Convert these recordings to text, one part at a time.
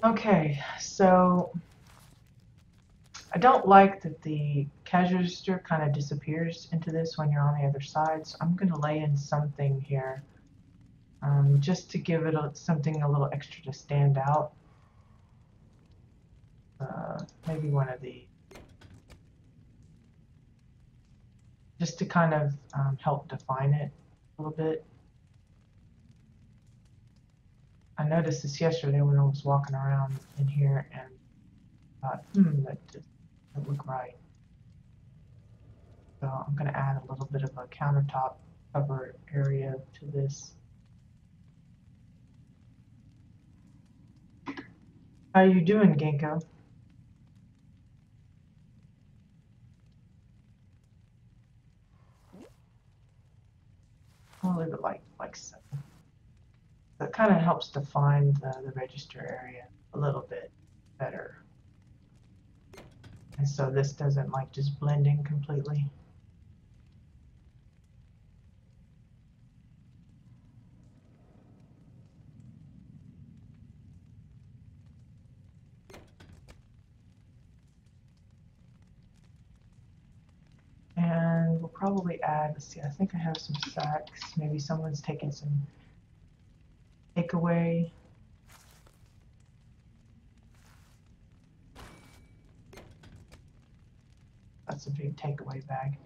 Okay, so I don't like that the cash register kind of disappears into this when you're on the other side, so I'm going to lay in something here just to give it something a little extra to stand out. Maybe one of these, just to kind of help define it a little bit. I noticed this yesterday when I was walking around in here and thought, that just doesn't look right. So I'm going to add a little bit of a countertop cover area to this. How you doing, Ginkgo? I'll leave it like so. So it kind of helps define the register area a little bit better. And so this doesn't like just blend in completely. And we'll probably add, let's see, I think I have some sacks. Maybe someone's taking some takeaway. That's a big takeaway bag.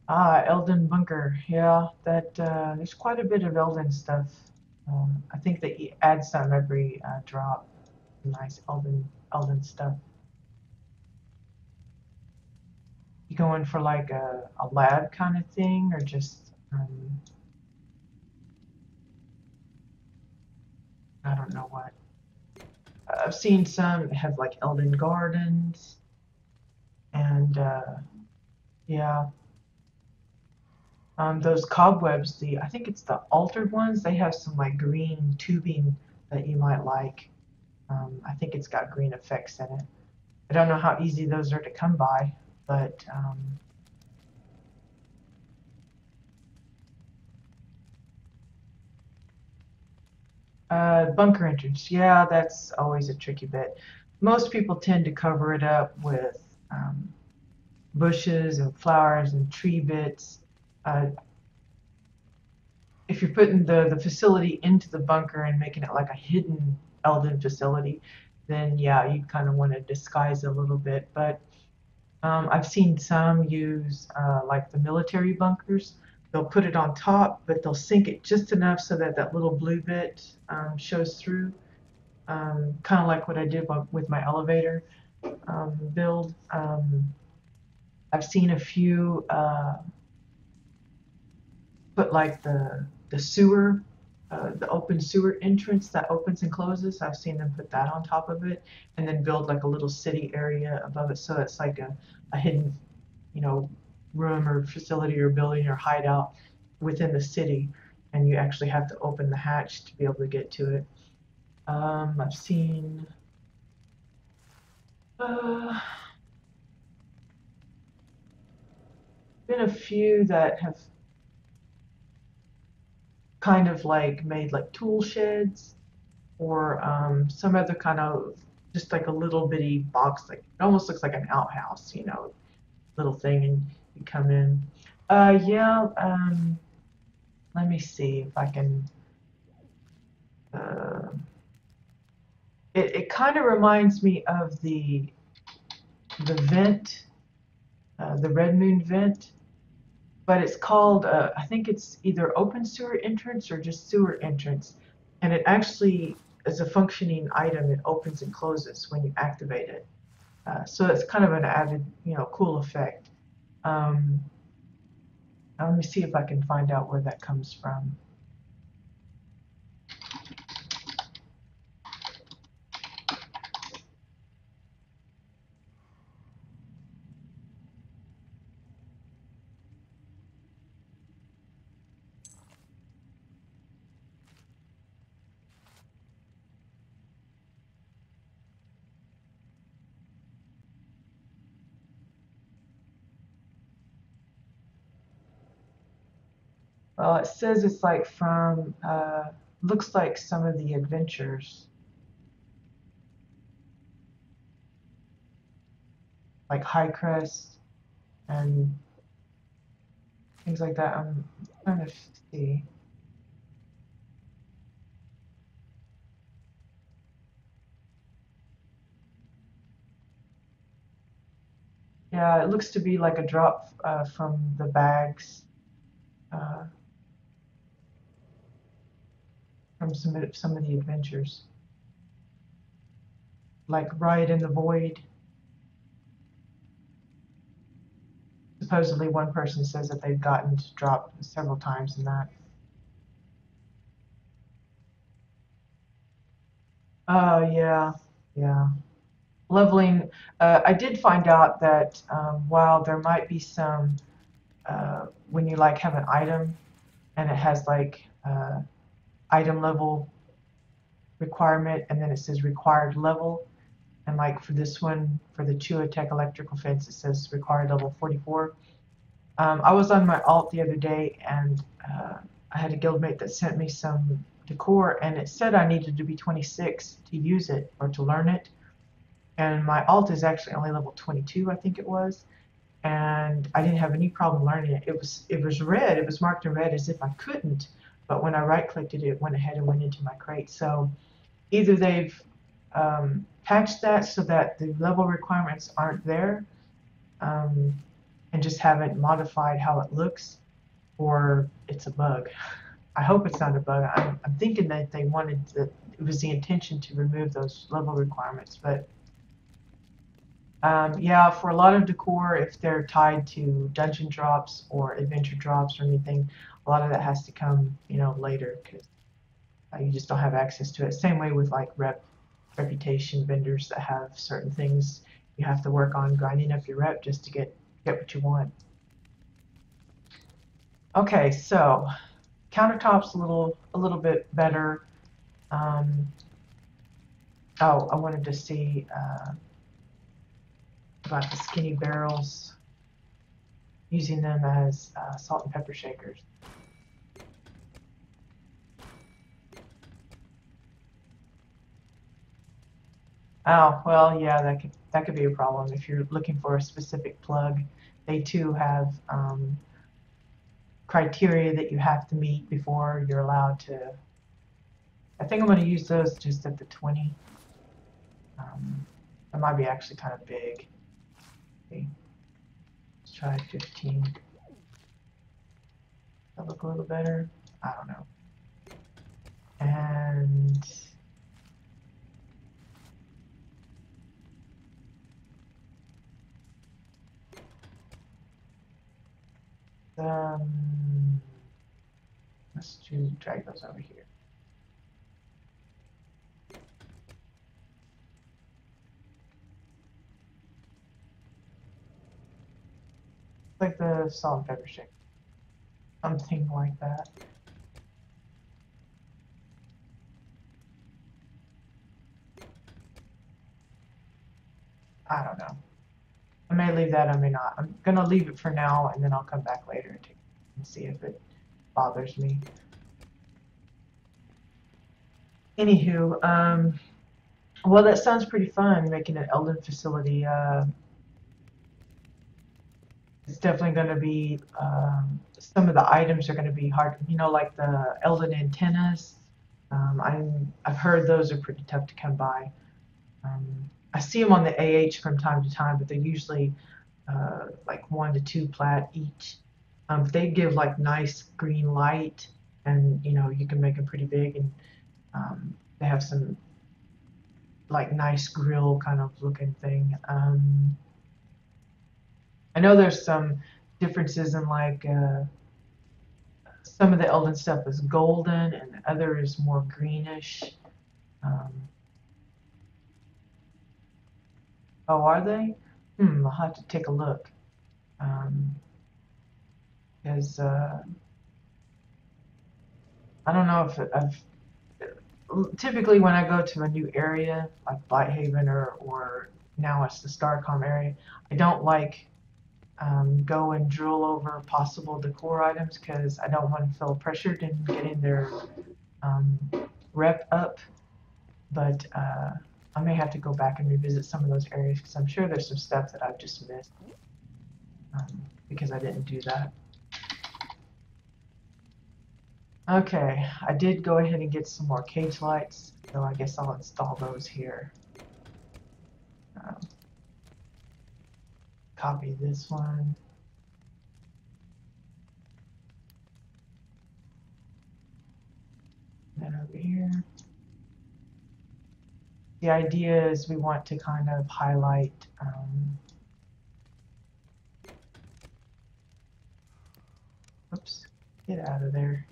Ah, Elden Bunker. Yeah, that there's quite a bit of Elden stuff. I think that you add some every drop. Nice Elden stuff. You going for like a lab kind of thing, or just I don't know what. I've seen some have like Elden Gardens, and yeah, those cobwebs. I think it's the altered ones. They have some like green tubing that you might like. I think it's got green effects in it. I don't know how easy those are to come by, but bunker entrance. Yeah, that's always a tricky bit. Most people tend to cover it up with bushes and flowers and tree bits. Uh, if you're putting the facility into the bunker and making it like a hidden Elden facility, then yeah, you kind of want to disguise it a little bit. But I've seen some use like the military bunkers. They'll put it on top, but they'll sink it just enough so that that little blue bit shows through. Kind of like what I did with my elevator build. I've seen a few put like the sewer, the open sewer entrance that opens and closes. I've seen them put that on top of it, and then build like a little city area above it, so it's like a hidden, you know, room or facility or building or hideout within the city, and you actually have to open the hatch to be able to get to it. I've seen. Uh, been a few that have kind of like made like tool sheds or some other kind of just like a little bitty box, like it almost looks like an outhouse, little thing, and you come in. Yeah. Let me see if I can. Uh, it kind of reminds me of the vent, the Red Moon vent, but it's called. I think it's either open sewer entrance or just sewer entrance, and it actually is a functioning item. It opens and closes when you activate it. So it's kind of an added, cool effect. Um, let me see if I can find out where that comes from. Well, it says it's like from looks like some of the adventures, like High Crest and things like that. I'm trying to see. Yeah, it looks to be like a drop from the bags uh, from some of the adventures, like Riot in the Void. Supposedly, one person says that they've gotten to drop several times in that. Yeah, yeah. Leveling. I did find out that while there might be some when you like have an item and it has like item level requirement and then it says required level, and like for this one for the Chua Tech electrical fence it says required level 44. I was on my alt the other day and I had a guildmate that sent me some decor and it said I needed to be 26 to use it or to learn it, and my alt is actually only level 22 I think it was, and I didn't have any problem learning it. It was red. It was marked in red as if I couldn't, but when I right clicked it, it went ahead and went into my crate. So either they've patched that so that the level requirements aren't there, um, and just haven't modified how it looks, or it's a bug. I hope it's not a bug. I'm thinking that they wanted to, it was the intention to remove those level requirements, but yeah, for a lot of decor, if they're tied to dungeon drops or adventure drops or anything, a lot of that has to come, later because you just don't have access to it. Same way with like reputation vendors that have certain things you have to work on grinding up your rep just to get what you want. Okay, so countertops a little bit better. Um, oh, I wanted to see about the skinny barrels, using them as salt and pepper shakers. Oh, well, yeah, that could be a problem if you're looking for a specific plug. They too have criteria that you have to meet before you're allowed to. I think I'm going to use those just at the 20. That might be actually kind of big. Okay, let's try 15. That look a little better. I don't know. And let's drag those over here. Like the salt and pepper shake, something like that. I don't know. I may leave that, I may not. I'm gonna leave it for now, and then I'll come back later and see if it bothers me. Anywho, well, that sounds pretty fun, making an Elden facility. It's definitely going to be, some of the items are going to be hard, like the Elden antennas. I've heard those are pretty tough to come by. Um, I see them on the AH from time to time, but they're usually like 1 to 2 plat each. They give like nice green light, and you can make them pretty big, and they have some like nice grill kind of looking thing. I know there's some differences in like some of the Elden stuff is golden and the other is more greenish. Um, oh, are they? I'll have to take a look. Because I don't know if I've typically when I go to a new area like Blighthaven or now it's the Starcom area, I don't like go and drill over possible decor items because I don't want to feel pressured in getting their rep up, but I may have to go back and revisit some of those areas because I'm sure there's some stuff that I've just missed because I didn't do that. Okay, I did go ahead and get some more cage lights, so I guess I'll install those here. Copy this one. Then over here. The idea is we want to kind of highlight oops, get out of there.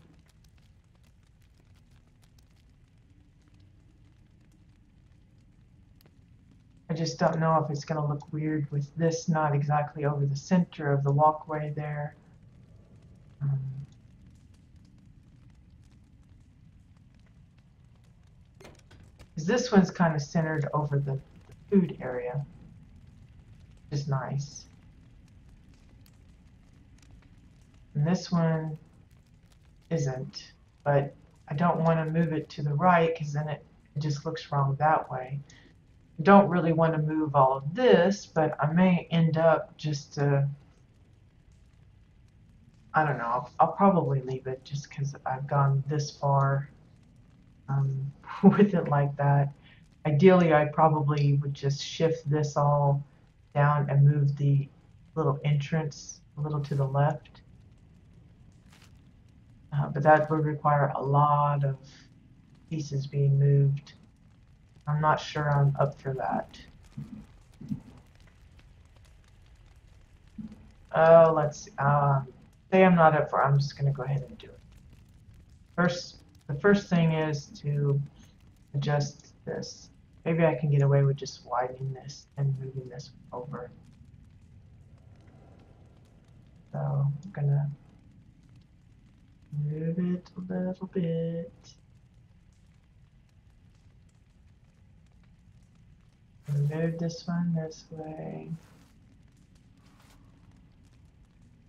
I just don't know if it's going to look weird with this not exactly over the center of the walkway there. Because this one's kind of centered over the food area, which is nice. And this one isn't, but I don't want to move it to the right because then it just looks wrong that way. I don't really want to move all of this, but I may end up just I don't know, I'll probably leave it just because I've gone this far with it like that. Ideally, I probably would just shift this all down and move the little entrance a little to the left. But that would require a lot of pieces being moved. I'm not sure I'm up for that. Oh, let's see. Say I'm not up for it. I'm just going to go ahead and do it. The first thing is to adjust this. Maybe I can get away with just widening this and moving this over. So I'm going to move it a little bit. Move this one this way.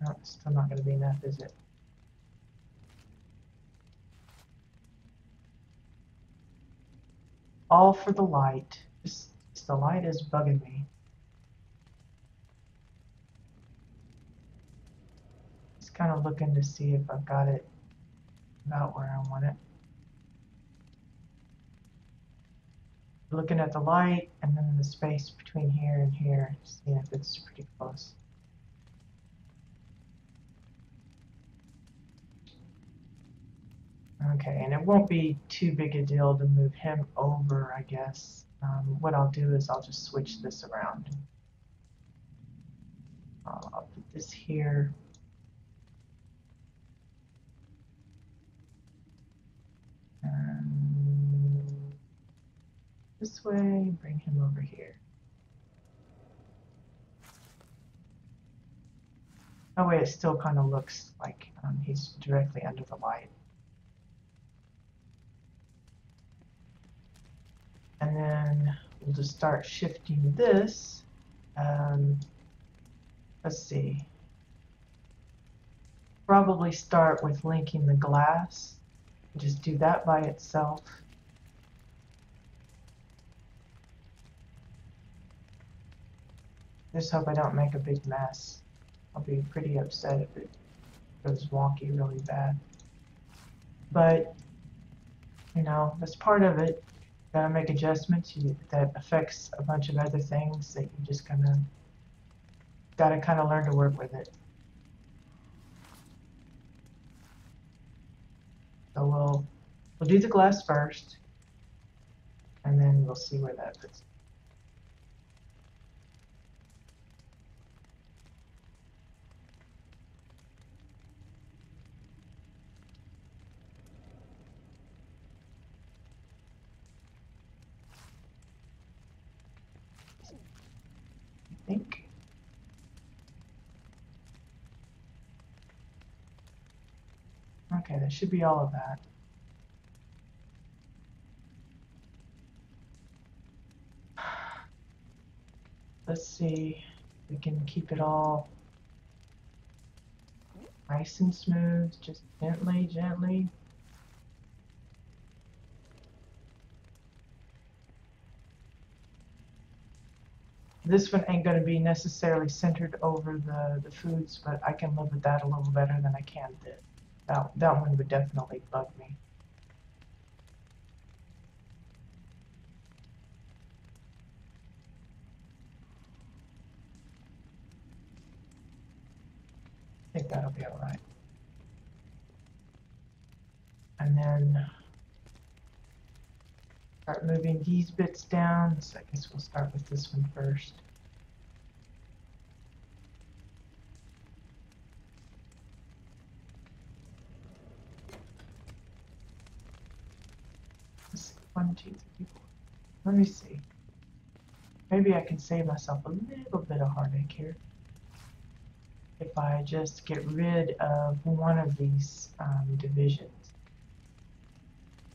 No, it's still not going to be enough, is it? All for the light. Just the light is bugging me. Just kind of looking to see if I've got it about where I want it. Looking at the light and then the space between here and here, seeing if it's pretty close. Okay, and it won't be too big a deal to move him over, I guess. What I'll do is I'll just switch this around. I'll put this here. This way, bring him over here. That way it still kind of looks like he's directly under the light. And then we'll just start shifting this. Let's see. Probably start with linking the glass. Just do that by itself. Just hope I don't make a big mess. I'll be pretty upset if it goes wonky really bad. But, you know, that's part of it. Gotta make adjustments that affects a bunch of other things that you just gotta kind of learn to work with it. So we'll do the glass first, and then we'll see where that puts. I think. Okay, that should be all of that. Let's see if we can keep it all nice and smooth, just gently, gently. This one ain't going to be necessarily centered over the foods, but I can live with that a little better than I can this. That one would definitely bug me. I think that'll be all right. And then start moving these bits down. So I guess we'll start with this one first. Let's see. 1, 2, 3, 4. Let me see. Maybe I can save myself a little bit of heartache here if I just get rid of one of these divisions.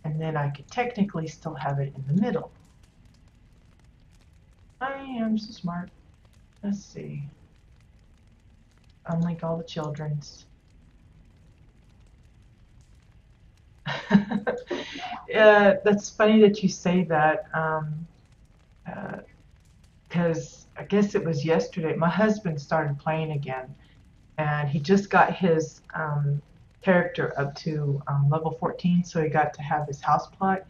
And then I could technically still have it in the middle. I am so smart. Let's see. Unlink all the children's. Yeah, that's funny that you say that. Because I guess it was yesterday. My husband started playing again, and he just got his character up to level 14, so he got to have his house plot.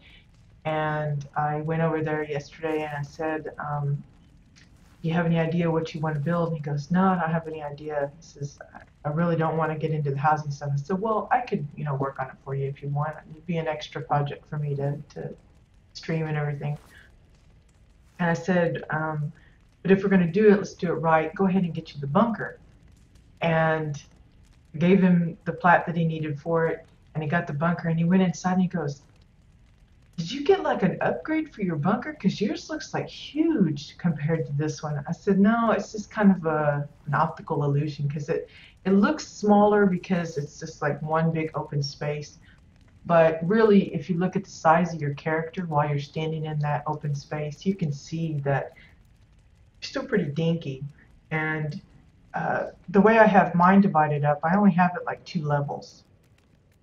And I went over there yesterday and I said, do you have any idea what you want to build? And he goes, no, I don't have any idea. He says, I really don't want to get into the housing stuff. I said, well, I could, work on it for you if you want. It'd be an extra project for me to stream and everything. And I said, but if we're going to do it, let's do it right. Go ahead and get you the bunker. And gave him the plat that he needed for it. And he got the bunker and he went inside and he goes, did you get like an upgrade for your bunker? Because yours looks like huge compared to this one. I said, no, it's just kind of an optical illusion because it looks smaller because it's just like one big open space. But really, if you look at the size of your character while you're standing in that open space, you can see that you're still pretty dinky. And the way I have mine divided up, I only have it like 2 levels.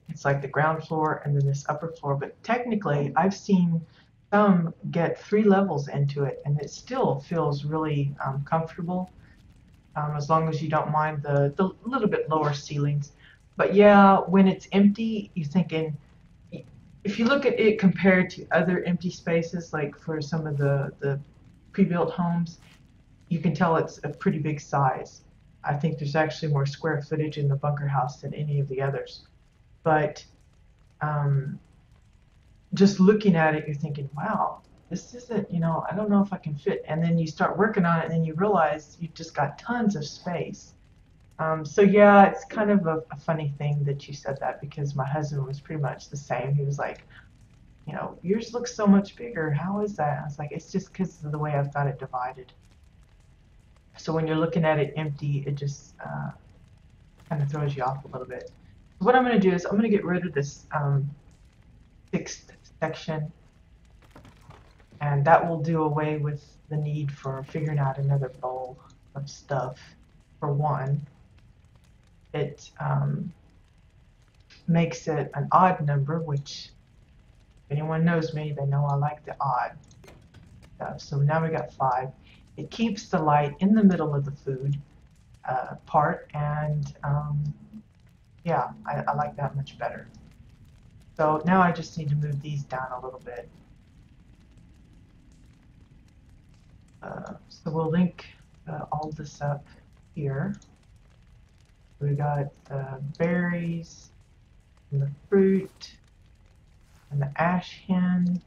It's like the ground floor and then this upper floor, but technically I've seen some get 3 levels into it and it still feels really comfortable, as long as you don't mind the little bit lower ceilings. But yeah, when it's empty, you're thinking, if you look at it compared to other empty spaces, like for some of the pre-built homes, you can tell it's a pretty big size. I think there's actually more square footage in the bunker house than any of the others. But just looking at it, you're thinking, wow, this isn't, I don't know if I can fit. And then you start working on it, and then you realize you've just got tons of space. So yeah, it's kind of a funny thing that you said that, because my husband was pretty much the same. He was like, yours looks so much bigger. How is that? I was like, it's just because of the way I've got it divided. So when you're looking at it empty, it just kind of throws you off a little bit. What I'm going to do is I'm going to get rid of this 6th section, and that will do away with the need for figuring out another bowl of stuff. For one, it makes it an odd number, which if anyone knows me, they know I like the odd stuff. So now we got 5. It keeps the light in the middle of the food part, and yeah, I like that much better. So now I just need to move these down a little bit. So we'll link all this up here. We got the berries and the fruit and the ash hen.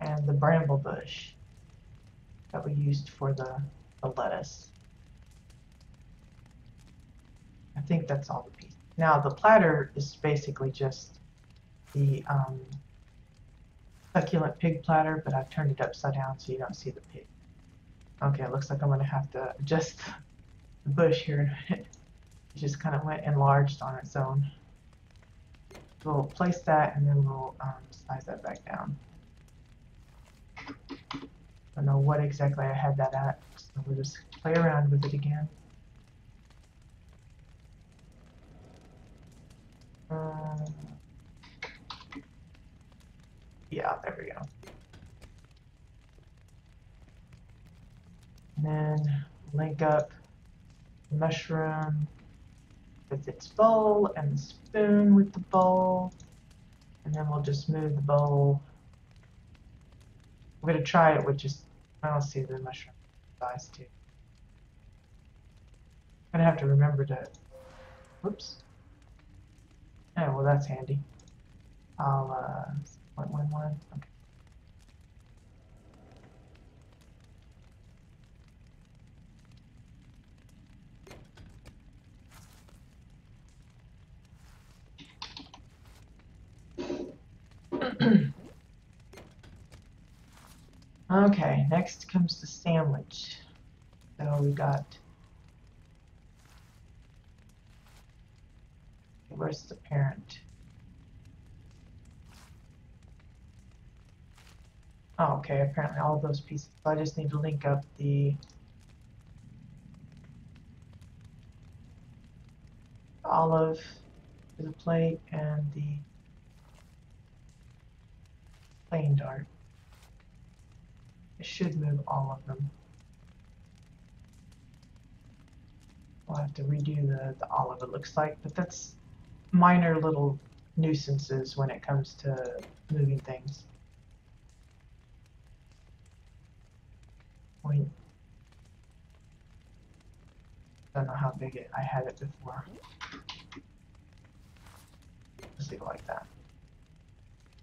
And the bramble bush that we used for the lettuce. I think that's all the pieces. Now the platter is basically just the succulent pig platter, but I've turned it upside down so you don't see the pig. Okay, it looks like I'm going to have to adjust the bush here. It just kind of went enlarged on its own. We'll place that and then we'll size that back down. I don't know what exactly I had that at, so we'll just play around with it again. Yeah, there we go. And then link up the mushroom with its bowl and the spoon with the bowl. And then we'll just move the bowl. I'm going to try it with just, I don't see the mushroom size too. I'm going to have to remember to, whoops. Oh, well, that's handy. I'll, 0.11, okay. Okay, next comes the sandwich. So we got, where's the parent? Oh, okay, apparently all of those pieces. So I just need to link up the olive to the plate and the plain dart. It should move all of them. We'll have to redo the olive, it looks like, but that's minor little nuisances when it comes to moving things. I don't know how big I had it before. Let's leave it like that.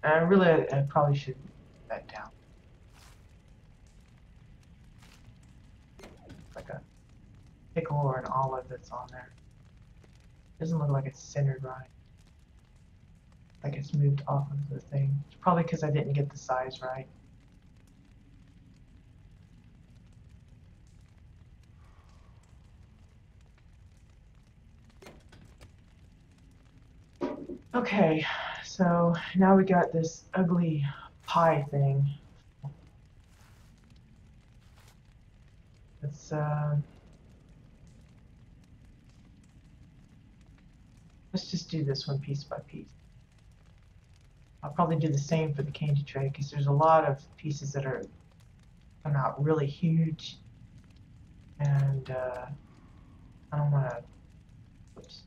And really, I probably should put that down. Like a pickle or an olive that's on there. Doesn't look like it's centered right. Like it's moved off of the thing. It's probably because I didn't get the size right. Okay, so now we got this ugly pie thing. Let's just do this one piece by piece. I'll probably do the same for the candy tray because there's a lot of pieces that are come out really huge, and I don't want to. Oops,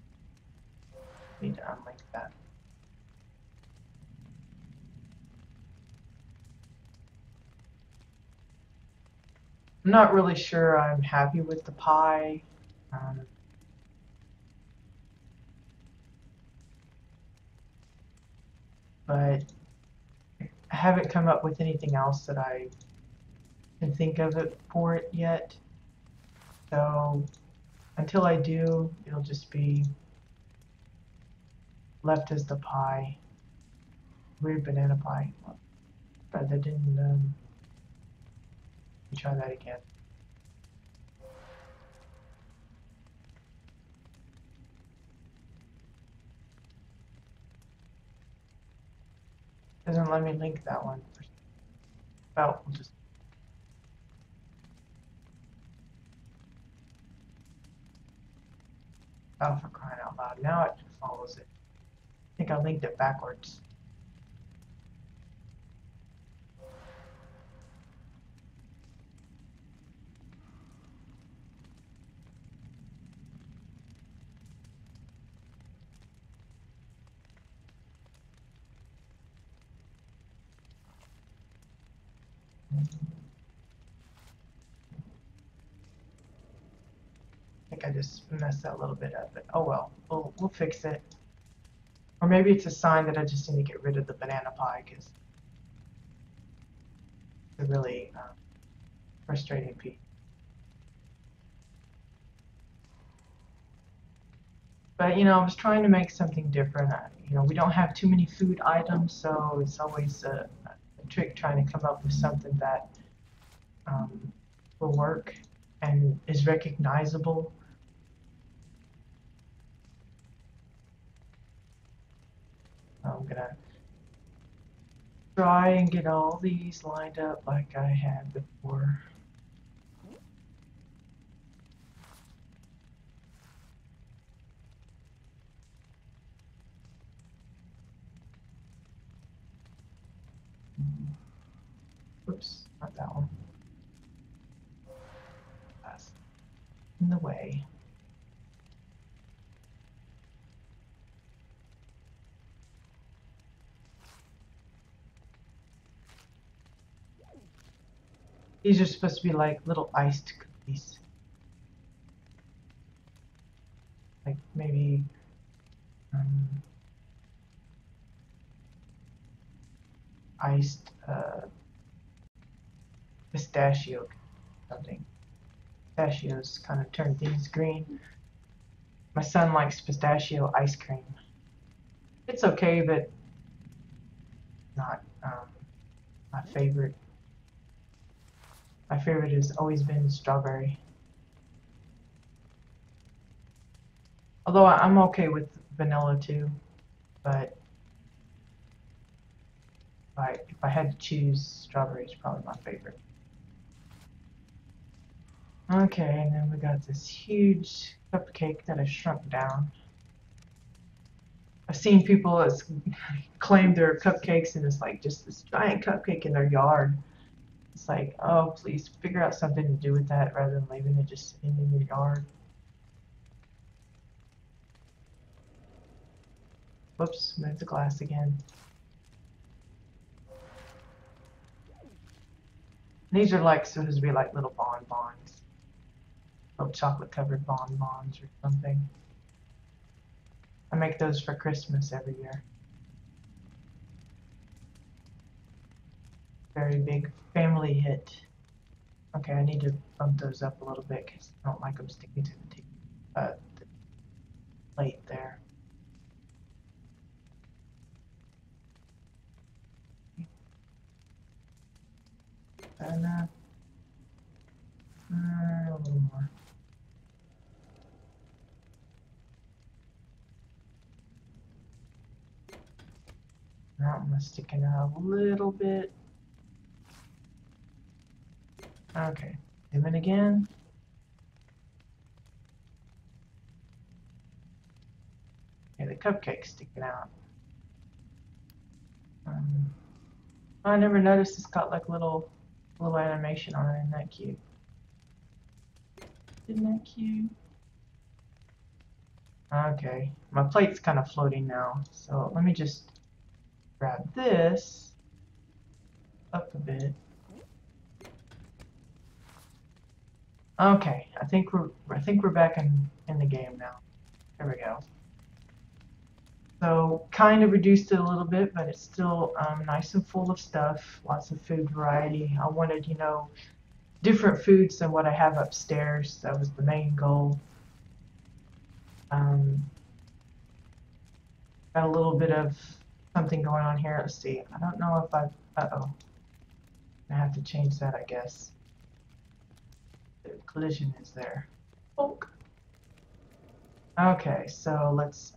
need to unlink that. I'm not really sure I'm happy with the pie. But I haven't come up with anything else that I can think of it for it yet. So until I do, it'll just be left as the pie. Weird banana pie. But that didn't, let me try that again. Doesn't let me link that one. Well, we'll just. Oh, for crying out loud. Now it follows it. I think I linked it backwards. I think I just messed that little bit up, but oh well, we'll fix it. Or maybe it's a sign that I just need to get rid of the banana pie because it's a really frustrating piece. But you know, I was trying to make something different. You know, we don't have too many food items, so it's always a trick trying to come up with something that will work and is recognizable. I'm gonna try and get all these lined up like I had before. that one. That's in the way. These are supposed to be like little iced cookies. Like maybe iced pistachio something. Pistachios kind of turn things green. My son likes pistachio ice cream. It's okay, but not my favorite. My favorite has always been strawberry. Although I'm okay with vanilla too, but if I had to choose, strawberry is probably my favorite. Okay, and then we got this huge cupcake that has shrunk down. I've seen people that claim they're cupcakes and it's like just this giant cupcake in their yard. It's like, oh, please figure out something to do with that rather than leaving it just sitting in your yard. Whoops, moved the glass again. These are like supposed to be like little bonbons. Little chocolate covered bonbons or something. I make those for Christmas every year. Very big family hit. Okay, I need to bump those up a little bit because I don't like them sticking to the plate there. And a little more. Now I'm sticking out a little bit. Okay, dim it again. Okay, the cupcake's sticking out. I never noticed it's got like little animation on it. Isn't that cute? Isn't that cute? Okay, my plate's kind of floating now, so let me just grab this up a bit. Okay, I think we're back in the game now. There we go. So kind of reduced it a little bit, but it's still nice and full of stuff. Lots of food variety. I wanted, you know, different foods than what I have upstairs. That was the main goal. Got a little bit of something going on here. Let's see. I don't know if I've... Uh-oh. I have to change that, I guess. The collision is there. Bonk. Okay, so let's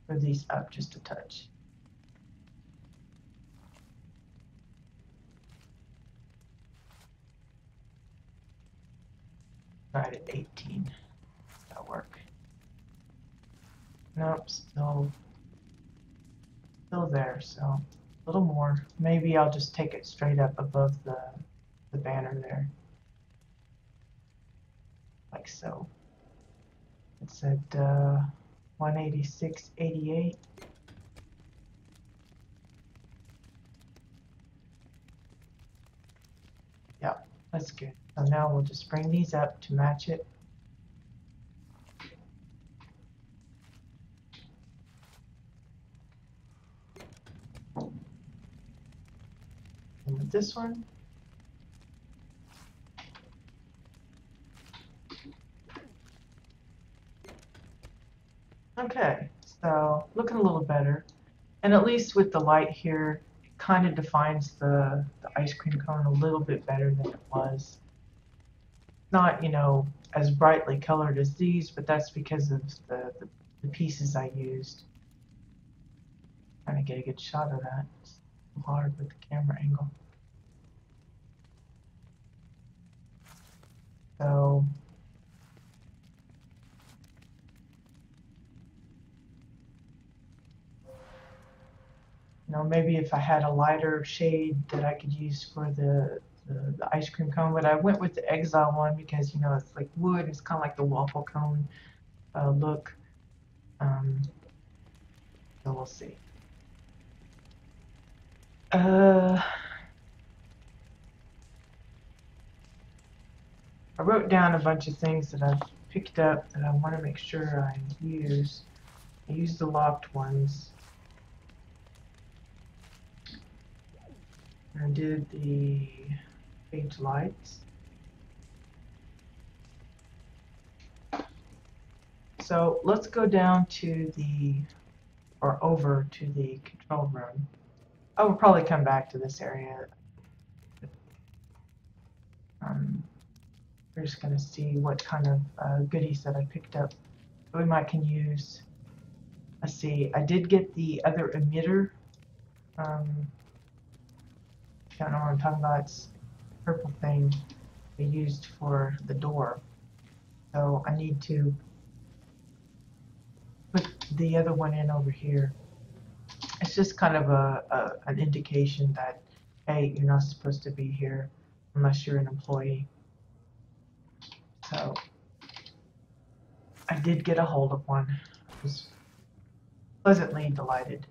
move these up just a touch. Right at 18. That'll work. Nope, still there, so a little more. Maybe I'll just take it straight up above the banner there. Like so. It's at 186.88. Yeah, that's good. So now we'll just bring these up to match it. And with this one, okay, so looking a little better. And at least with the light here, it kind of defines the ice cream cone a little bit better than it was. Not, you know, as brightly colored as these, but that's because of the pieces I used. Trying to get a good shot of that. It's hard with the camera angle. So You know, maybe if I had a lighter shade that I could use for the ice cream cone, but I went with the Exile one because, you know, it's like wood. It's kind of like the waffle cone look. Um, so we'll see. I wrote down a bunch of things that I've picked up that I want to make sure I use. I used the locked ones. I did the page lights. So let's go down to or over to the control room. I will probably come back to this area. We're just going to see what kind of goodies that I picked up that we might can use. Let's see, I did get the other emitter. I don't know what I'm talking about. It's a purple thing they used for the door. So I need to put the other one in over here. It's just kind of an indication that, hey, you're not supposed to be here unless you're an employee. So I did get a hold of one. I was pleasantly delighted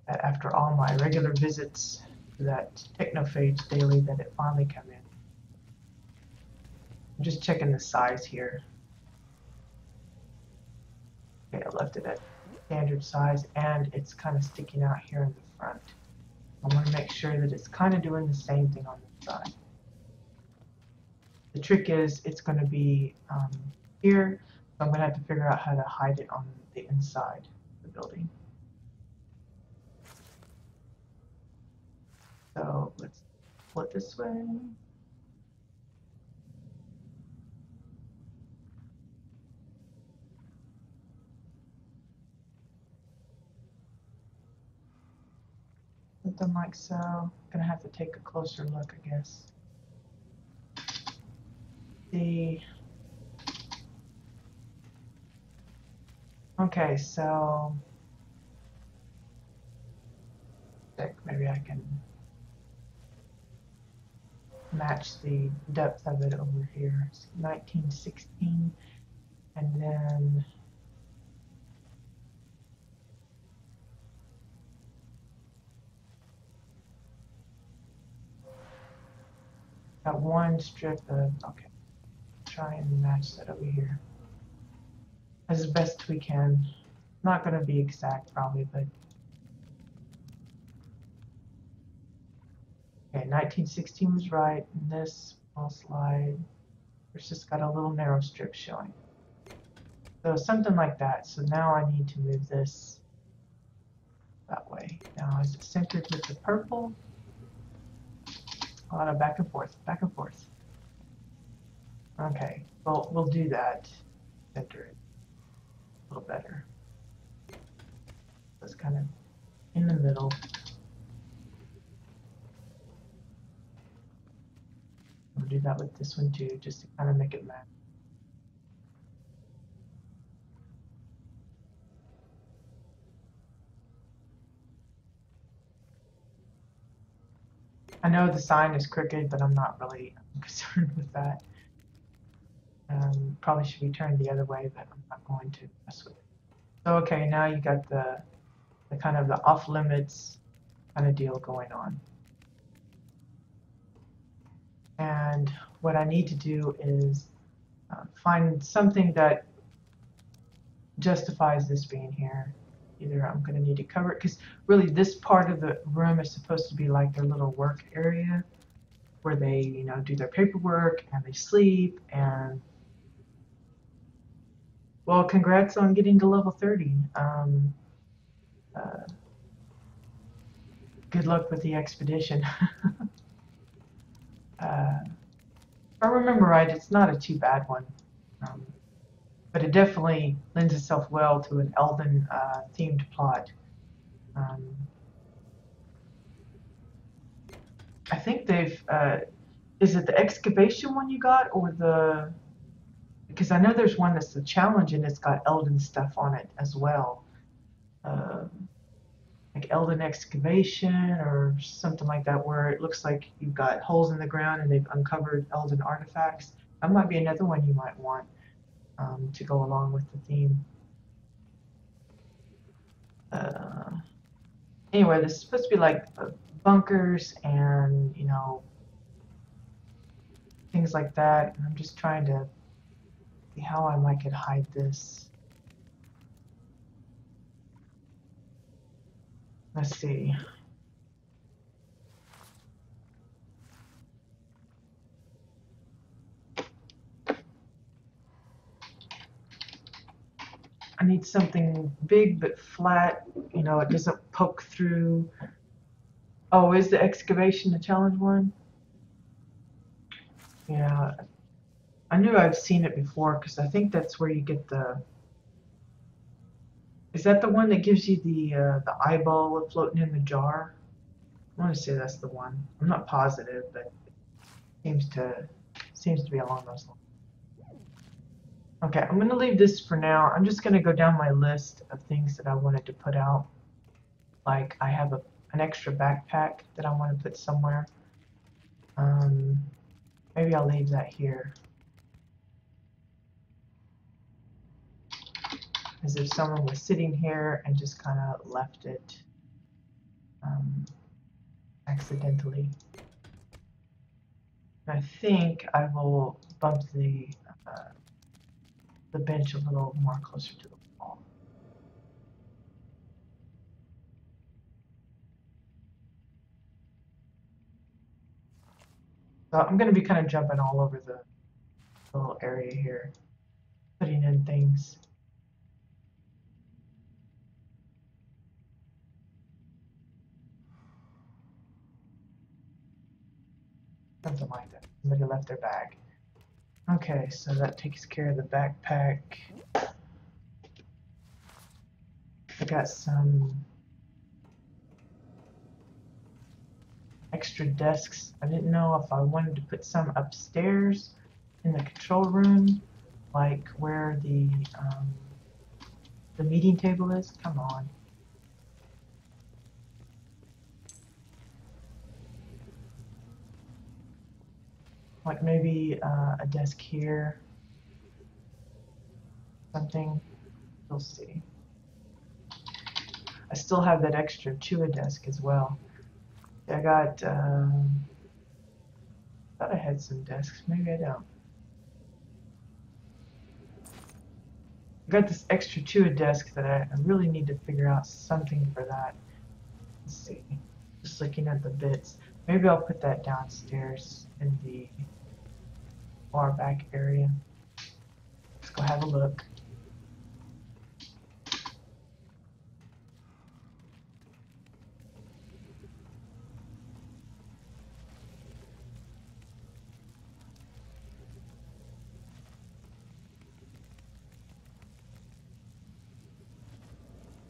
that after all my regular visits to that technophage daily that it finally came in. I'm just checking the size here. Okay, I left it at standard size and it's kind of sticking out here in the front. I want to make sure that it's kind of doing the same thing on the side. The trick is it's going to be here, so I'm going to have to figure out how to hide it on the inside of the building. So let's pull it this way. Something like so. I'm going to have to take a closer look, I guess. Okay, so maybe I can match the depth of it over here. It's 1916, and then got one strip of, okay, try and match that over here as best we can. Not going to be exact probably, but okay, 1916 was right, and this small slide, it's just got a little narrow strip showing. So something like that. So now I need to move this that way. Now is it centered with the purple? A lot of back and forth, back and forth. Okay, well, we'll do that. Center it a little better. So it's kind of in the middle. We'll do that with this one too, just to kind of make it match. I know the sign is crooked, but I'm not really concerned with that. Probably should be turned the other way, but I'm not going to mess with it. So okay, now you got the kind of the off limits kind of deal going on. And what I need to do is find something that justifies this being here. Either I'm going to need to cover it, because really this part of the room is supposed to be like their little work area where they, you know, do their paperwork and they sleep. And well, congrats on getting to level 30. Good luck with the expedition. If I remember right, it's not a too bad one. But it definitely lends itself well to an Elven themed plot. I think they've, is it the excavation one you got, or the, because I know there's one that's the challenge and it's got Elven stuff on it as well. like Elden excavation or something like that, where it looks like you've got holes in the ground and they've uncovered Elden artifacts. That might be another one you might want to go along with the theme. Uh, anyway, this is supposed to be like bunkers and, you know, things like that. And I'm just trying to see how I might could hide this. Let's see. I need something big but flat, you know, it doesn't poke through. Oh, is the excavation the challenge one? Yeah, I knew I've seen it before because I think that's where you get the. Is that the one that gives you the eyeball floating in the jar? I want to say that's the one. I'm not positive, but it seems to be along those lines. Okay, I'm gonna leave this for now. I'm just gonna go down my list of things that I wanted to put out. Like I have an extra backpack that I want to put somewhere. Um, maybe I'll leave that here. As if someone was sitting here and just kind of left it accidentally. I think I will bump the bench a little more closer to the wall. So I'm going to be kind of jumping all over the little area here, putting in things. Something like that. Somebody left their bag. Okay, so that takes care of the backpack. I got some extra desks. I didn't know if I wanted to put some upstairs in the control room, like where the meeting table is. Come on. Like maybe a desk here, something. We'll see. I still have that extra Chua desk as well. I got, thought I had some desks. Maybe I don't. I got this extra Chua desk that I really need to figure out something for that. Let's see. Just looking at the bits. Maybe I'll put that downstairs in the far back area. Let's go have a look.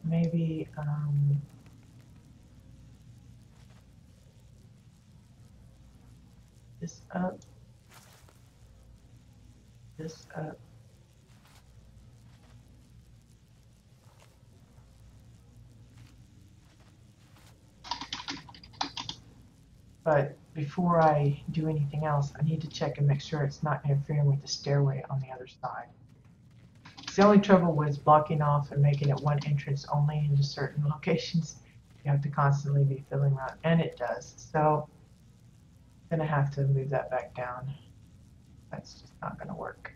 Maybe this up, this up. But before I do anything else, I need to check and make sure it's not interfering with the stairway on the other side. It's the only trouble with blocking off and making it one entrance only into certain locations. You have to constantly be filling around, and it does. So I'm gonna have to move that back down. That's just not gonna work.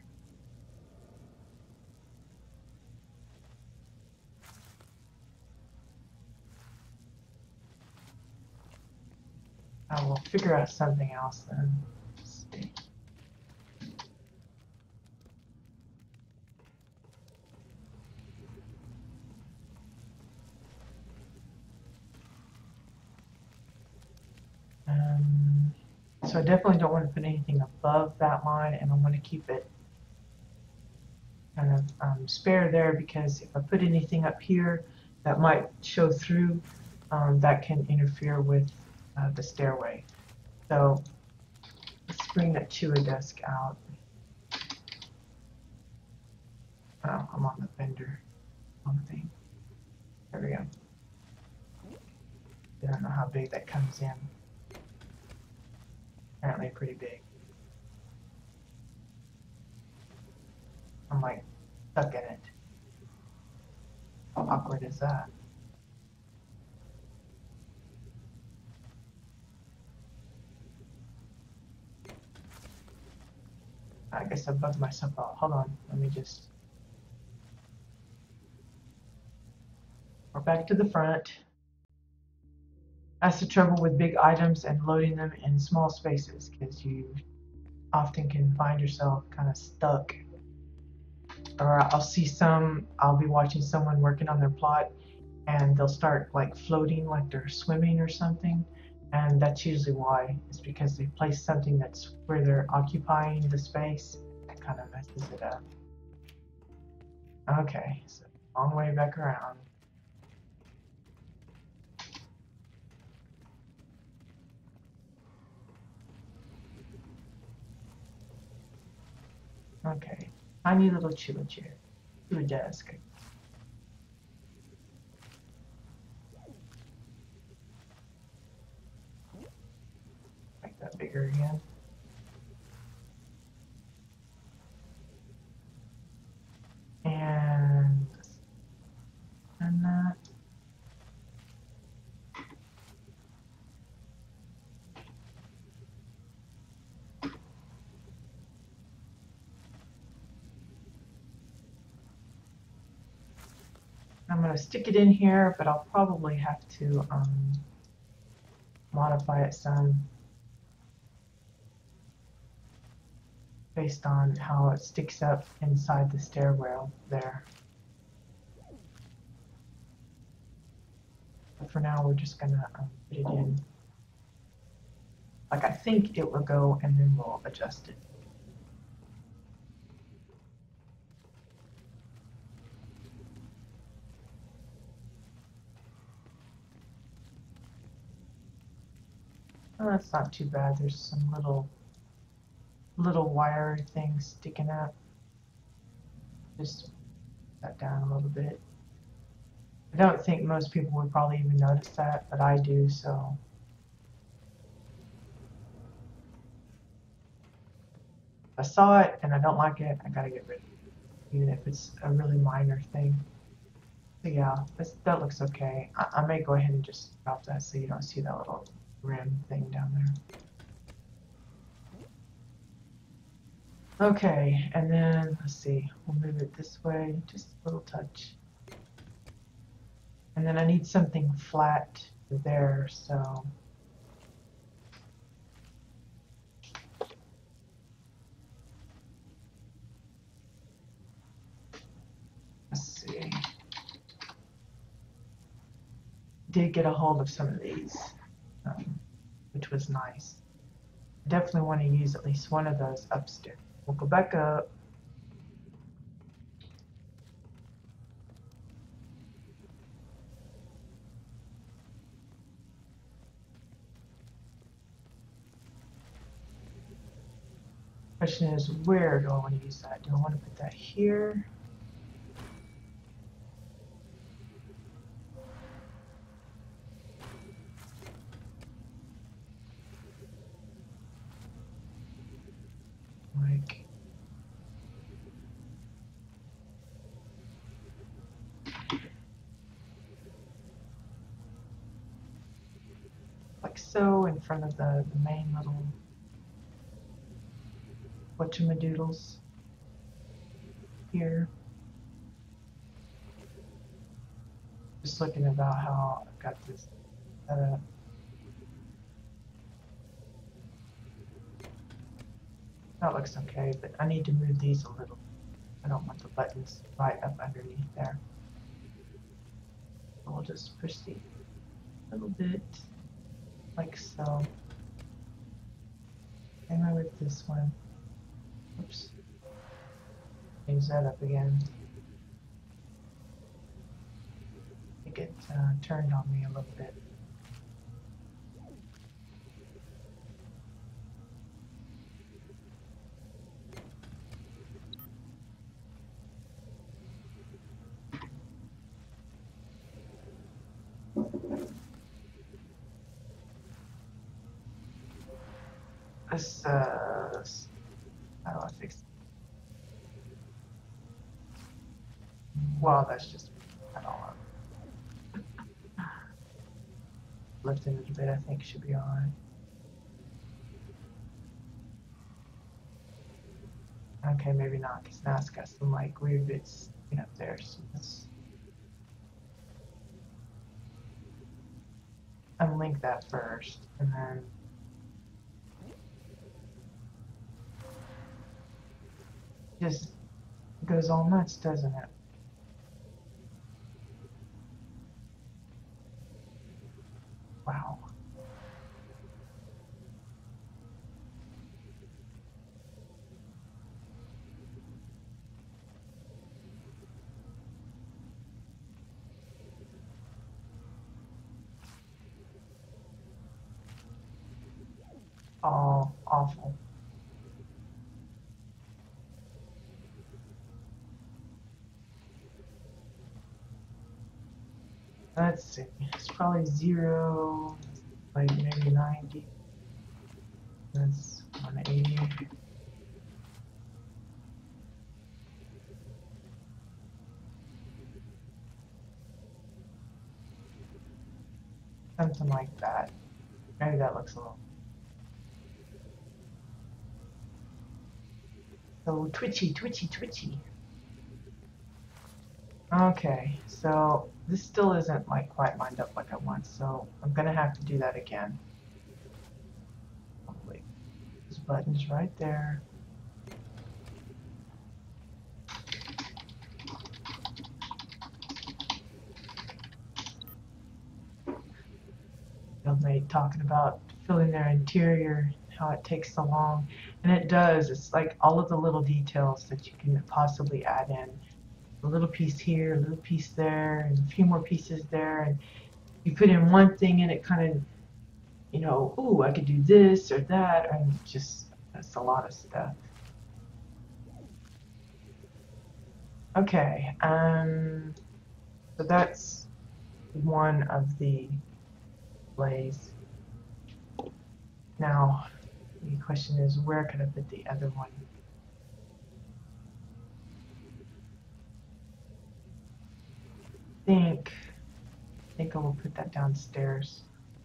I will figure out something else then. Let's see. So I definitely don't want to put anything above that line, and I want to keep it kind of spare there, because if I put anything up here that might show through, that can interfere with the stairway. So let's bring that Chua desk out. Oh, I'm on the vendor on the thing. There we go. I don't know how big that comes in. Apparently pretty big. I'm like stuck in it. How awkward is that? I guess I bugged myself out. Hold on, let me just... We're back to the front. That's the trouble with big items and loading them in small spaces, because you often can find yourself kind of stuck. Or I'll be watching someone working on their plot, and they'll start like floating like they're swimming or something. And that's usually why. It's because they place something that's where they're occupying the space. That kind of messes it up. Okay, so long way back around. Okay, tiny little chewa chair, chewa desk. Make that bigger again. And that. I'm going to stick it in here, but I'll probably have to modify it some based on how it sticks up inside the stairwell there. But for now, we're just going to put it in like I think it will go, and then we'll adjust it. Oh, that's not too bad. There's some little wire things sticking up. Just that down a little bit. I don't think most people would probably even notice that, but I do, so. If I saw it and I don't like it, I gotta get rid of it, even if it's a really minor thing. So yeah, that looks okay. I may go ahead and just drop that so you don't see that little rim thing down there. Okay, and then let's see, we'll move it this way, just a little touch. And then I need something flat there, so. Let's see. Did get a hold of some of these, which was nice. Definitely want to use at least one of those upstairs. We'll go back up. Question is, where do I want to use that? Do I want to put that here? Like so, in front of the main little whatchamadoodles here. Just looking about how I've got this set up. That looks okay, but I need to move these a little. I don't want the buttons right up underneath there. So we'll just push these a little bit, like so. Same way with this one. Oops. Change that up again. Make it turned on me a little bit. This, how do I fix it? Well, that's just, I don't know. Lift it a bit, I think should be alright. Okay, maybe not, because now it's got some like weird bits up there. So let's unlink that first, and then just goes all nuts, doesn't it? Wow. All awful. Let's see. It's probably 0, like maybe 90. That's 180. Something like that. Maybe that looks a little. So twitchy, twitchy, twitchy. Okay, so this still isn't like quite lined up like I want, so I'm gonna have to do that again. Oh, wait, this button's right there. Guildmate talking about filling their interior, how it takes so long, and it does. It's like all of the little details that you can possibly add in. A little piece here, a little piece there, and a few more pieces there, and you put in one thing and it kind of, ooh, I could do this or that, and just, that's a lot of stuff. Okay, so that's one of the plays. Now, the question is, where could I put the other one? I think I will put that downstairs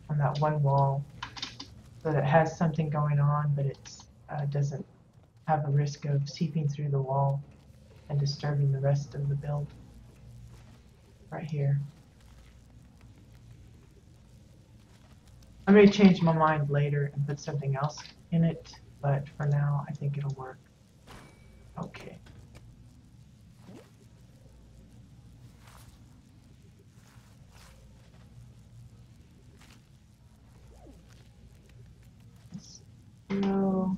on that one wall so that it has something going on, but it doesn't have a risk of seeping through the wall and disturbing the rest of the build. Right here. I may change my mind later and put something else in it, but for now I think it'll work. Okay. No.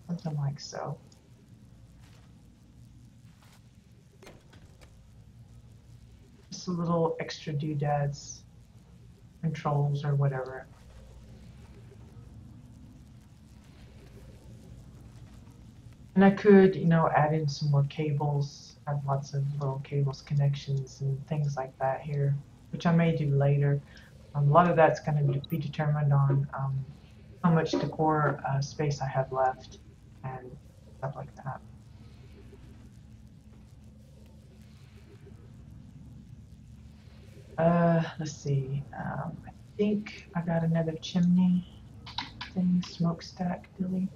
Something like so. Just a little extra doodads, controls or whatever. And I could, add in some more cables, have lots of little cables connections and things like that here, which I may do later. A lot of that's going to be determined on how much decor space I have left and stuff like that. Let's see. I think I got another chimney thing, smokestack, Billy.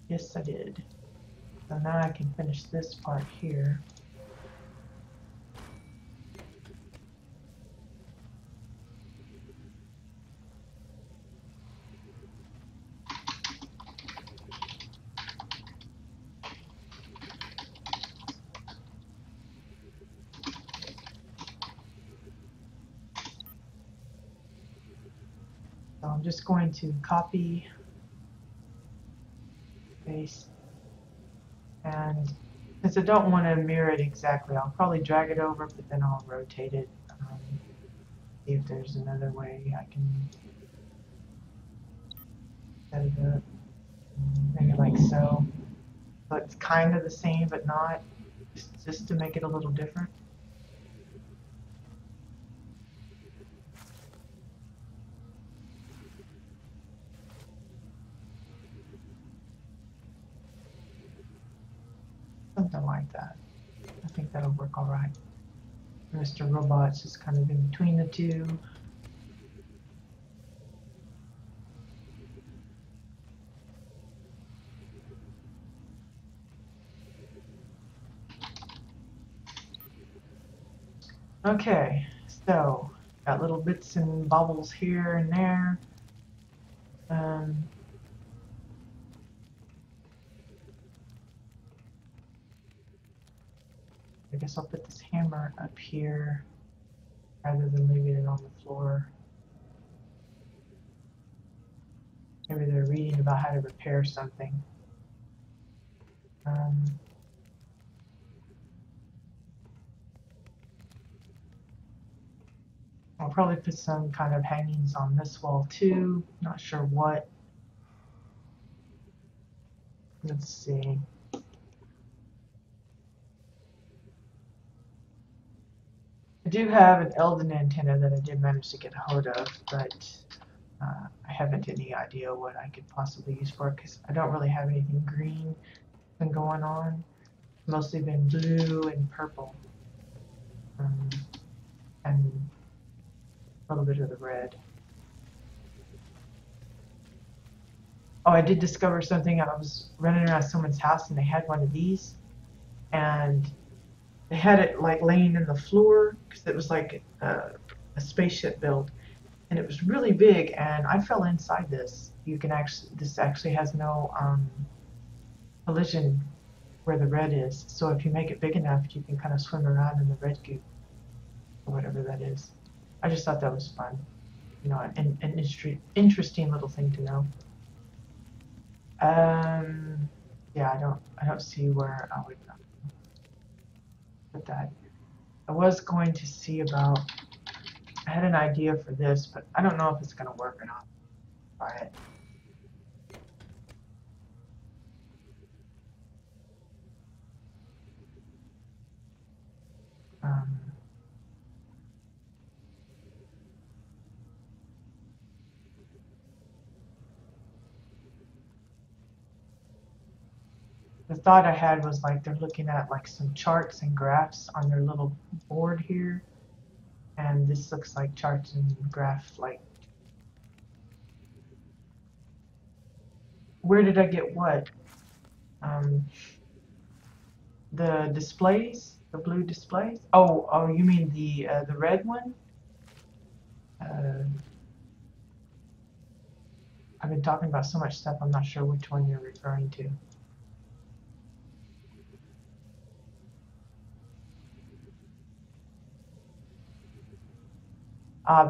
Yes, I did. So now I can finish this part here. So I'm just going to copy, paste, and Since I don't want to mirror it exactly, I'll probably drag it over, but then I'll rotate it. See if there's another way I can set it up. Maybe like so. So it's kind of the same, but not. Just to make it a little different. Something like that. I think that'll work all right. Mr. Robot's just kind of in between the two. Okay, so got little bits and bobbles here and there. I guess I'll put this hammer up here rather than leaving it on the floor. Maybe they're reading about how to repair something. I'll probably put some kind of hangings on this wall too. Not sure what. Let's see. I do have an Eldon antenna that I did manage to get a hold of, but I haven't any idea what I could possibly use for it because I don't really have anything green been going on. It's mostly been blue and purple, and a little bit of the red. Oh, I did discover something. I was running around someone's house and they had one of these, and they had it like laying in the floor because it was like a spaceship build, and it was really big. And I fell inside this. You can actually, this actually has no collision where the red is. So if you make it big enough, you can kind of swim around in the red goop or whatever that is. I just thought that was fun, you know, an interesting little thing to know. Yeah, I don't see where I would put that. I was going to see about, I had an idea for this, but I don't know if it's going to work or not. Try it. The thought I had was like they're looking at like some charts and graphs on their little board here, and this looks like charts and graphs. Like, where did I get what? The displays, the blue displays. Oh, you mean the red one? I've been talking about so much stuff. I'm not sure which one you're referring to.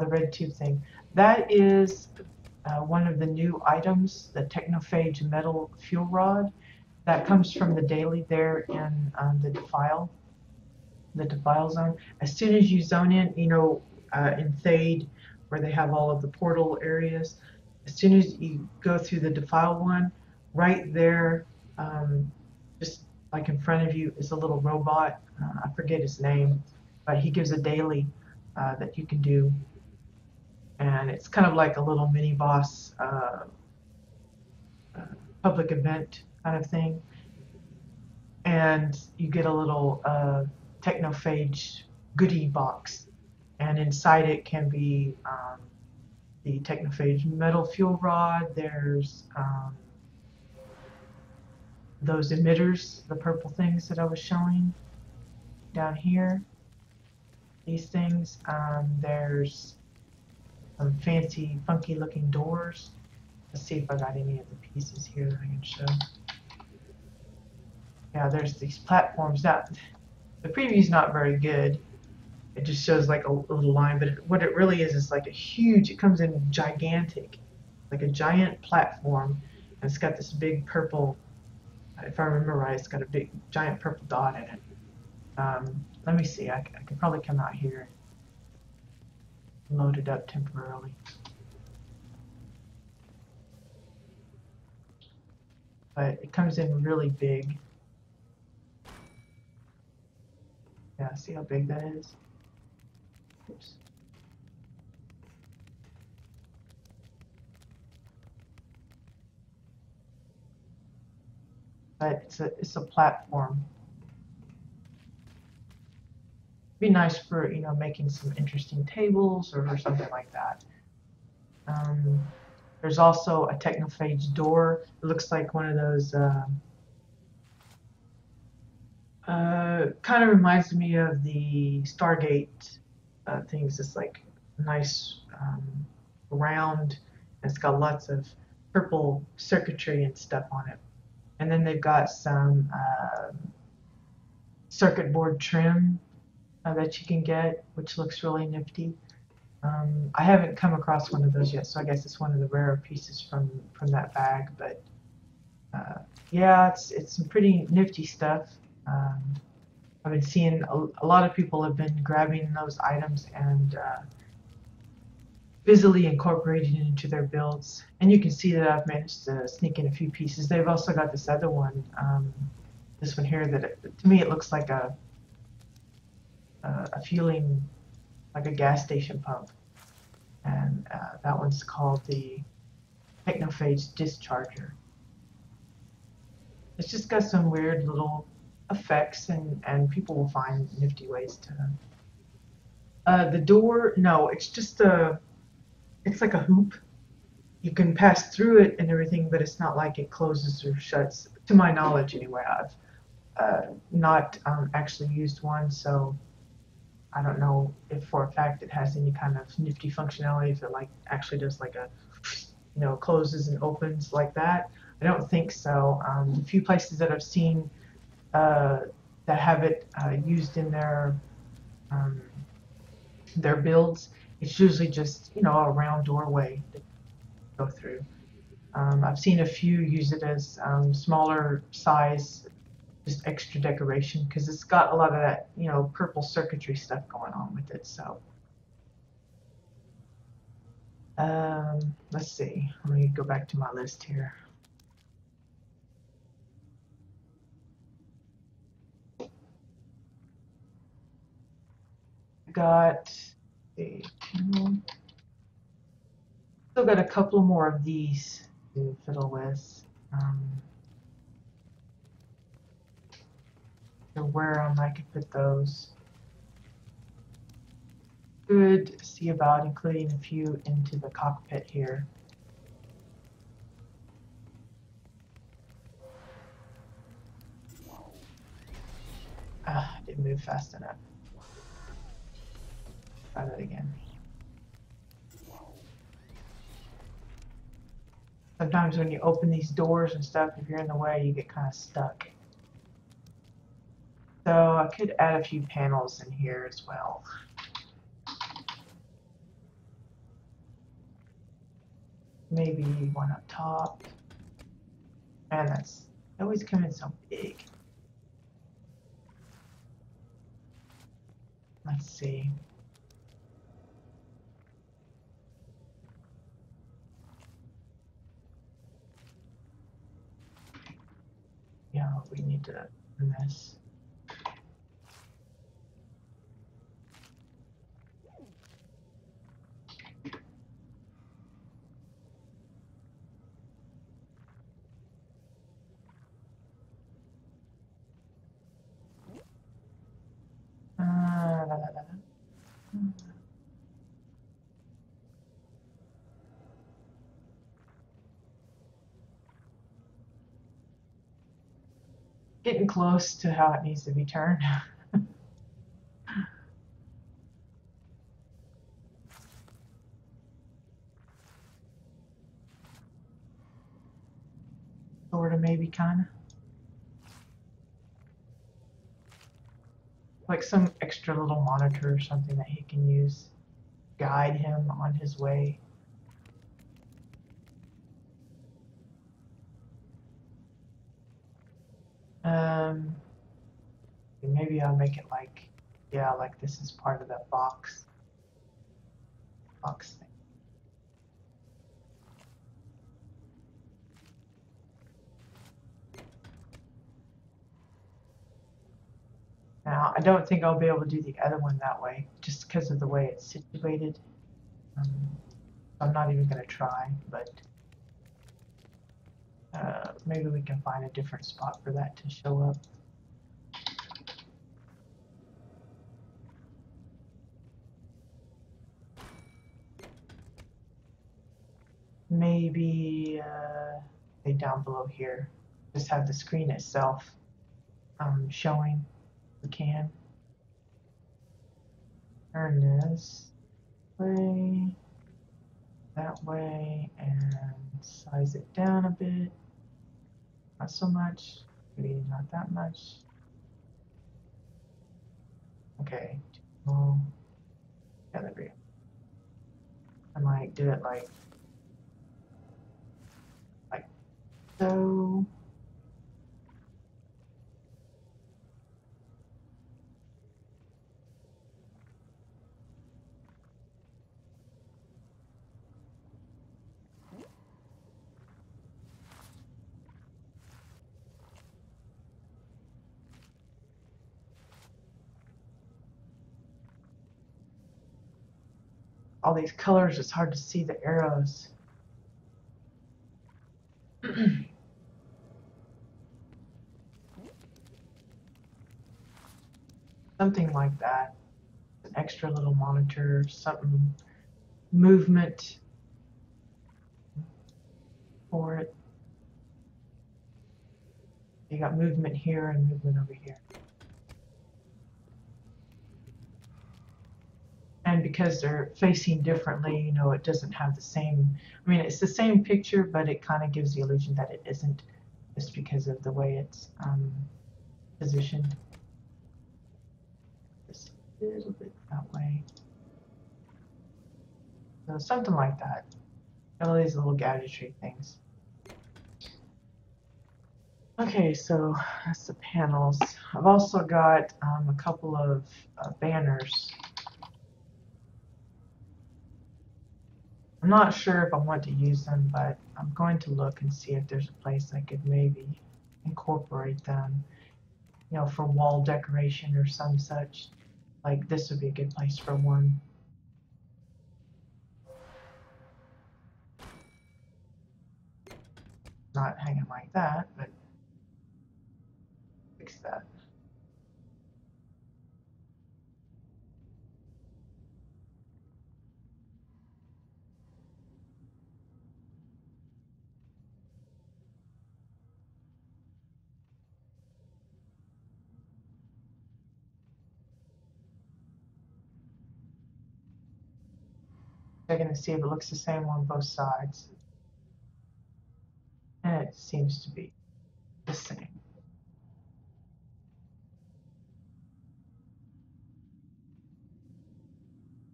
The red tube thing. That is one of the new items, the Technophage metal fuel rod. That comes from the daily there in the defile zone. As soon as you zone in, you know, in Thade, where they have all of the portal areas, as soon as you go through the defile one, right there, just like in front of you, is a little robot. I forget his name, but he gives a daily that you can do. And it's kind of like a little mini boss public event kind of thing. And you get a little Technophage goodie box. And inside it can be the Technophage metal fuel rod. There's those emitters, the purple things that I was showing down here. These things. There's some fancy, funky looking doors. Let's see if I got any of the pieces here that I can show. Yeah, there's these platforms. Now, the preview's not very good. It just shows like a little line, but what it really is like a huge, it comes in gigantic, like a giant platform, and it's got this big purple If I remember right, it's got a big, giant purple dot in it. Let me see. I could probably come out here and load it up temporarily. But it comes in really big. Yeah, see how big that is? Oops. But it's a platform. Be nice for, you know, making some interesting tables or something like that. There's also a technophage door. It looks like one of those. Kind of reminds me of the Stargate things. It's like nice, round. It's got lots of purple circuitry and stuff on it. And then they've got some circuit board trim that you can get, which looks really nifty. I haven't come across one of those yet, so I guess it's one of the rarer pieces from that bag. But yeah, it's some pretty nifty stuff. I've been seeing a lot of people have been grabbing those items and busily incorporating it into their builds. And you can see that I've managed to sneak in a few pieces. They've also got this other one, this one here, that to me it looks like a fueling, like a gas station pump. And that one's called the Technophage Discharger. It's just got some weird little effects, and people will find nifty ways to. The door, no, it's just it's like a hoop. You can pass through it and everything, but it's not like it closes or shuts, to my knowledge anyway. I've not actually used one, so I don't know if for a fact it has any kind of nifty functionality, if it like actually does like a, you know, closes and opens like that. I don't think so. The few places that I've seen that have it used in their builds, it's usually just, you know, a round doorway to go through. I've seen a few use it as smaller size, just extra decoration, because it's got a lot of that, you know, purple circuitry stuff going on with it. So let's see. Let me go back to my list here. Got a still got a couple more of these to fiddle with. So where I could put those. Could see about including a few into the cockpit here. Didn't move fast enough. Try that again. Sometimes when you open these doors and stuff, if you're in the way, you get kind of stuck. So I could add a few panels in here as well. Maybe one up top. Man, that's always coming so big. Let's see. Yeah, we need to run this. Getting close to how it needs to be turned. Sort of, maybe, kind of. Like some extra little monitor or something that he can use, guide him on his way. Maybe I'll make it like, yeah, like this is part of that box thing. Now, I don't think I'll be able to do the other one that way, just because of the way it's situated. I'm not even going to try, but maybe we can find a different spot for that to show up. Maybe say down below here, just have the screen itself showing the can. Turn this way, that way, and size it down a bit. Not so much, maybe not that much. Okay, well, yeah, there we go. I might do it like so. All these colors, it's hard to see the arrows. Something like that. An extra little monitor, something, movement for it. You got movement here and movement over here. And because they're facing differently, you know, it doesn't have the same, I mean, it's the same picture, but it kind of gives the illusion that it isn't, just because of the way it's positioned. Just a little bit that way. So something like that. All these little gadgetry things. Okay, so that's the panels. I've also got a couple of banners. I'm not sure if I want to use them, but I'm going to look and see if there's a place I could maybe incorporate them, you know, for wall decoration or some such. Like this would be a good place for one. Not hanging like that, but fix that. Checking to see if it looks the same on both sides. And it seems to be the same.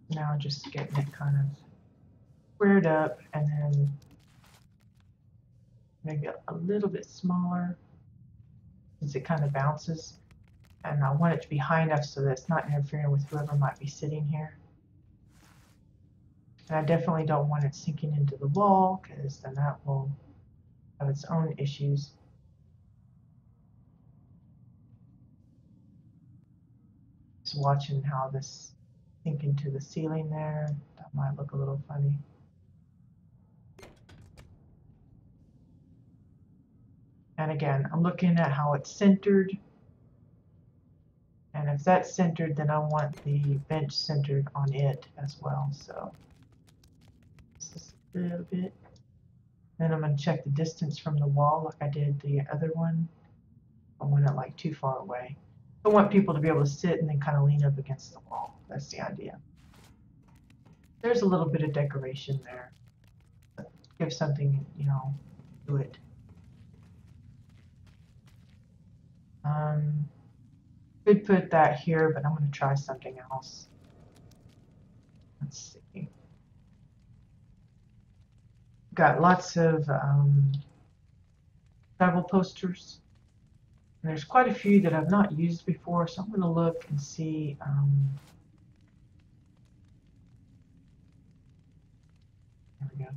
Now just getting it kind of squared up, and then maybe a little bit smaller, since it kind of bounces. And I want it to be high enough so that it's not interfering with whoever might be sitting here. And I definitely don't want it sinking into the wall, because then that will have its own issues. Just watching how this sink into the ceiling there, that might look a little funny. And again, I'm looking at how it's centered. And if that's centered, then I want the bench centered on it as well. So just a little bit. Then I'm going to check the distance from the wall like I did the other one. I want it like too far away. I want people to be able to sit and then kind of lean up against the wall. That's the idea. There's a little bit of decoration there. Give something, you know, to it. Could put that here, but I'm going to try something else. Let's see. Got lots of travel posters. And there's quite a few that I've not used before, so I'm going to look and see. There we go.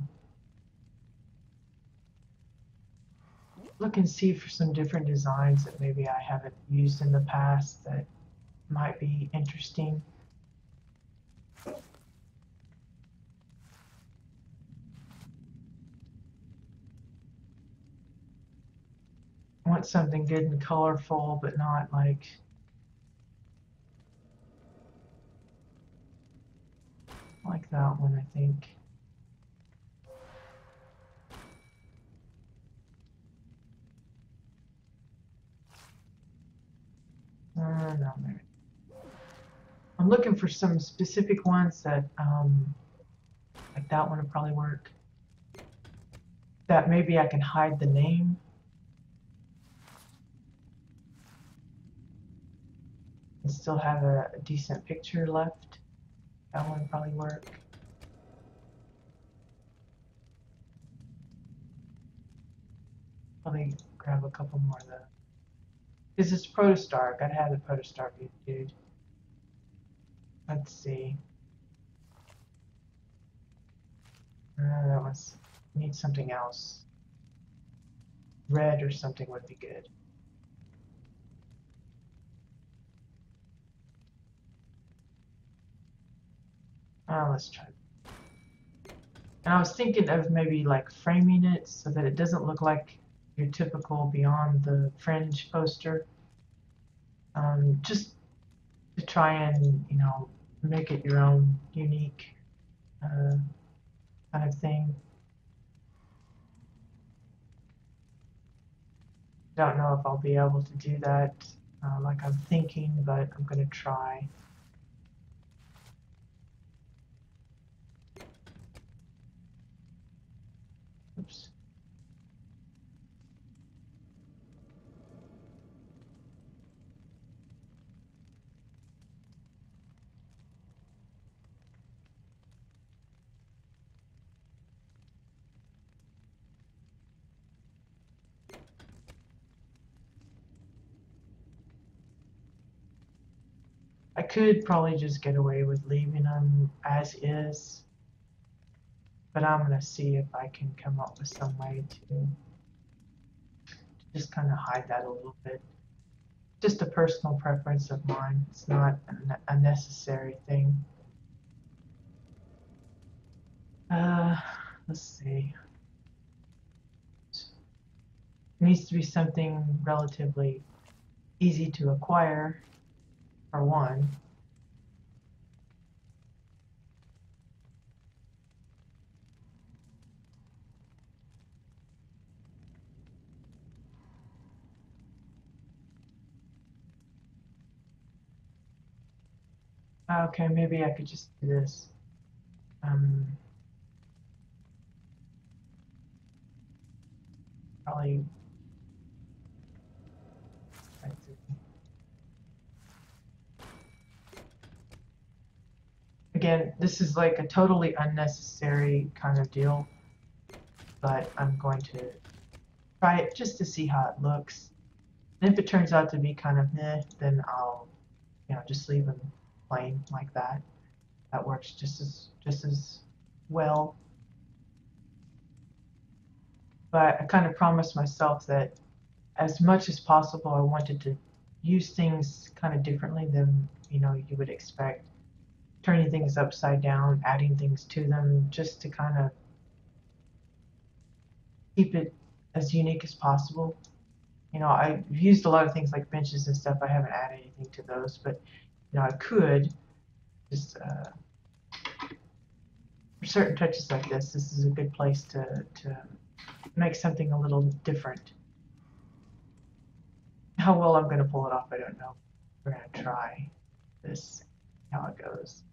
Look and see for some different designs that maybe I haven't used in the past that might be interesting. I want something good and colorful, but not like that one, I think. No, maybe. I'm looking for some specific ones that, like that one would probably work. That maybe I can hide the name. And still have a decent picture left. That one would probably work. Probably grab a couple more of those. This is Protostar. Gotta have the Protostar dude. Let's see. That was. Need something else. Red or something would be good. Let's try. And I was thinking of maybe like framing it so that it doesn't look like your typical Beyond the Fringe poster. Just to try and, you know, make it your own unique kind of thing. Don't know if I'll be able to do that like I'm thinking, but I'm going to try. Oops. I could probably just get away with leaving them as is, but I'm going to see if I can come up with some way to just kind of hide that a little bit. Just a personal preference of mine. It's not a necessary thing. Let's see. It needs to be something relatively easy to acquire, for one. Okay, maybe I could just do this. Probably. Again, this is like a totally unnecessary kind of deal, but I'm going to try it just to see how it looks. And if it turns out to be kind of meh, then I'll, you know, just leave them plain like that. That works just as well. But I kind of promised myself that as much as possible, I wanted to use things kind of differently than, you know, you would expect. Turning things upside down, adding things to them, just to kind of keep it as unique as possible. You know, I've used a lot of things like benches and stuff. I haven't added anything to those, but you know, I could just for certain touches like this. This is a good place to make something a little different. How well I'm going to pull it off, I don't know. We're going to try this, how it goes.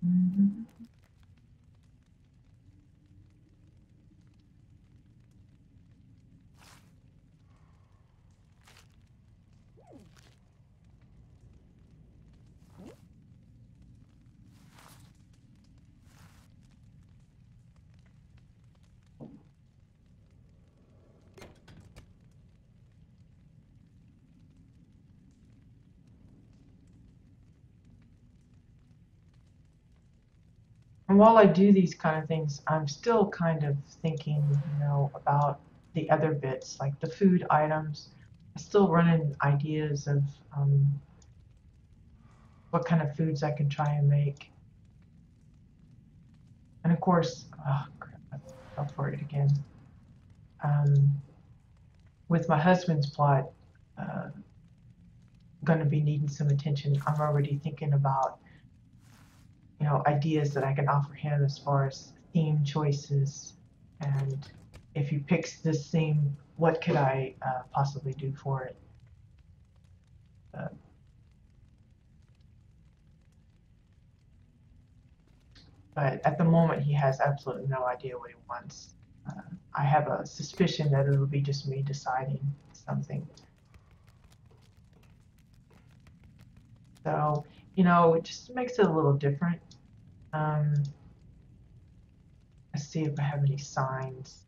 Mm-hmm. while I do these kind of things, I'm still kind of thinking, about the other bits, like the food items. I still run in ideas of what kind of foods I can try and make. And of course, oh crap, I fell for it again. Um, with my husband's plot going to be needing some attention, I'm already thinking about, ideas that I can offer him as far as theme choices. And if he picks this theme, what could I possibly do for it? Uh, but at the moment, he has absolutely no idea what he wants. Uh, I have a suspicion that it'll be just me deciding something. So, it just makes it a little different. Um, let's see if I have any signs.